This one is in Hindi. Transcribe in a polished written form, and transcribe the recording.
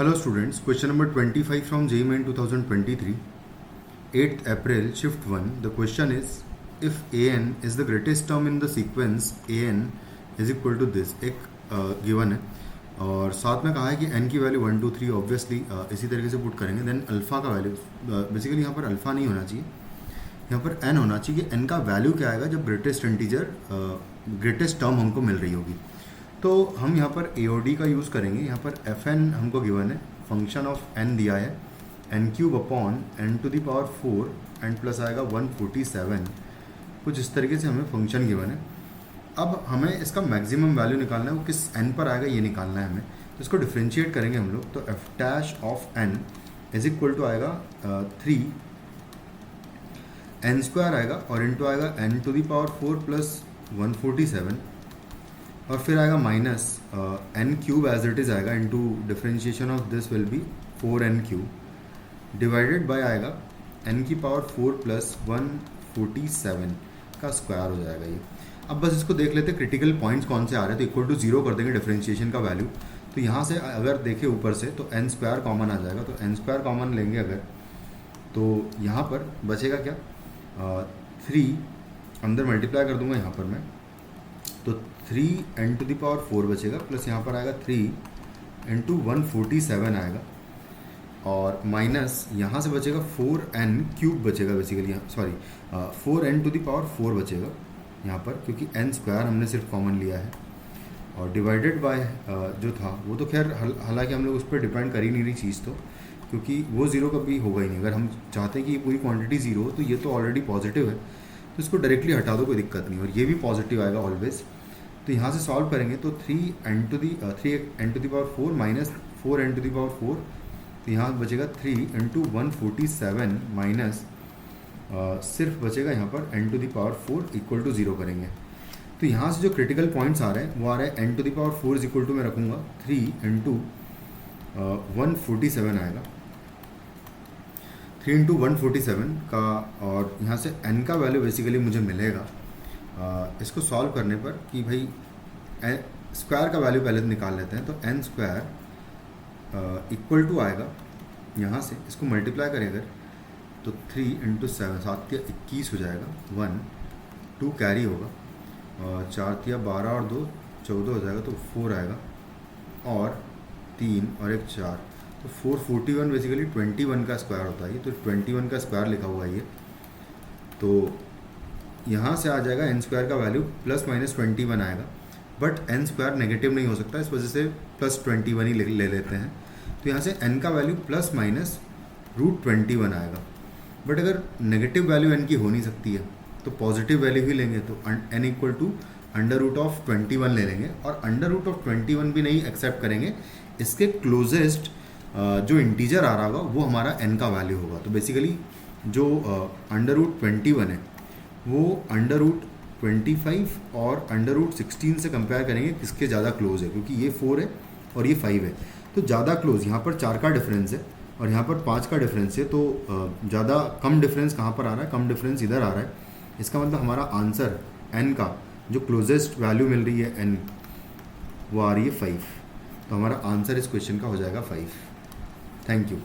Hello students, question number 25 from JEE Main 2023, 8th April, shift 1. The question is, if an is the greatest term in the sequence an is equal to this, एक गिवन है और साथ में कहा है कि n की वैल्यू 1 2 3 ऑब्वियसली इसी तरीके से पुट करेंगे. देन अल्फ़ा का वैल्यू बेसिकली यहाँ पर अल्फ़ा नहीं होना चाहिए, यहाँ पर n होना चाहिए कि n का वैल्यू क्या आएगा जब ग्रेटेस्ट इंटीजर ग्रेटेस्ट टर्म हमको मिल रही होगी. तो हम यहाँ पर AOD का यूज़ करेंगे. यहाँ पर fn हमको गिवन है, फंक्शन ऑफ n दिया है n³ upon n to the power 4 and plus आएगा 147, कुछ इस तरीके से हमें फंक्शन गिवन है. अब हमें इसका मैक्सिमम वैल्यू निकालना है, वो किस n पर आएगा ये निकालना है हमें. तो इसको डिफ्रेंशिएट करेंगे हम लोग. तो f dash of n is equal to आएगा 3 n² आएगा और इंटू आएगा n to the power 4 plus 147 और फिर आएगा minus n³ as it is आएगा into differentiation of this will be 4n³ divided by आएगा n की पावर 4 प्लस 147 का स्क्वायर हो जाएगा ये. अब बस इसको देख लेते हैं क्रिटिकल पॉइंट्स कौन से आ रहे हैं. तो इक्वल टू 0 कर देंगे डिफ्रेंशिएशन का वैल्यू. तो यहाँ से अगर देखें ऊपर से तो n² कॉमन आ जाएगा. तो n² कॉमन लेंगे अगर, तो यहाँ पर बचेगा क्या, 3 अंदर मल्टीप्लाई कर दूंगा यहाँ पर मैं, तो 3n टू द पावर 4 बचेगा प्लस यहाँ पर आएगा 3 इंटू 147 आएगा और माइनस यहाँ से बचेगा 4n³ बचेगा basically, sorry 4n to the power 4 बचेगा यहाँ पर, क्योंकि n² हमने सिर्फ कॉमन लिया है और डिवाइडेड बाय जो था वो तो खैर हालांकि हम लोग उस पर डिपेंड कर ही नहीं रही चीज़, तो क्योंकि वो ज़ीरो कभी होगा ही नहीं. अगर हम चाहते हैं कि ये पूरी क्वांटिटी ज़ीरो हो तो ये तो ऑलरेडी पॉजिटिव है, तो इसको डायरेक्टली हटा दो, कोई दिक्कत नहीं. और ये भी पॉजिटिव आएगा ऑलवेज. तो यहाँ से सॉल्व करेंगे तो 3n to the power 4 minus 4n to the power 4, तो यहाँ बचेगा 3 इंटू 147 माइनस सिर्फ बचेगा यहाँ पर n to the power 4 equal to 0 करेंगे. तो यहाँ से जो क्रिटिकल पॉइंट्स आ रहे हैं वो आ रहे हैं n to the power 4 is equal to मैं रखूँगा 3 इंटू 147 आएगा, 3 इंटू 147 का, और यहाँ से n का वैल्यू बेसिकली मुझे मिलेगा इसको सॉल्व करने पर कि भाई स्क्वायर का वैल्यू पहले निकाल लेते हैं. तो n² इक्वल टू आएगा, यहाँ से इसको मल्टीप्लाई करें अगर तो 3 इंटू 7 7 या 21 हो जाएगा, 1 2 कैरी होगा और 4 या 12 और 2 14 हो जाएगा, तो 4 आएगा और 3 और 1 4, तो 441 बेसिकली 21 का स्क्वायर होता है. तो 21 का स्क्वायर लिखा हुआ है ये. तो यहाँ से आ जाएगा n² का वैल्यू प्लस माइनस 21 आएगा, बट n² नेगेटिव नहीं हो सकता, इस वजह से प्लस 21 ही ले लेते हैं. तो यहाँ से n का वैल्यू प्लस माइनस √21 आएगा. बट अगर नेगेटिव वैल्यू n की हो नहीं सकती है तो पॉजिटिव वैल्यू ही लेंगे. तो n इक्वल टू √21 ले लेंगे और √21 भी नहीं एक्सेप्ट करेंगे, इसके क्लोजेस्ट जो इंटीजर आ रहा होगा वो हमारा n का वैल्यू होगा. तो बेसिकली जो √21 है वो √25 और √16 से कंपेयर करेंगे किसके ज़्यादा क्लोज है, क्योंकि ये 4 है और ये 5 है. तो ज़्यादा क्लोज यहाँ पर 4 का डिफरेंस है और यहाँ पर 5 का डिफरेंस है. तो ज़्यादा कम डिफरेंस कहाँ पर आ रहा है, कम डिफरेंस इधर आ रहा है. इसका मतलब हमारा आंसर n का जो क्लोजेस्ट वैल्यू मिल रही है n वो आ रही है 5. तो हमारा आंसर इस क्वेश्चन का हो जाएगा 5. Thank you.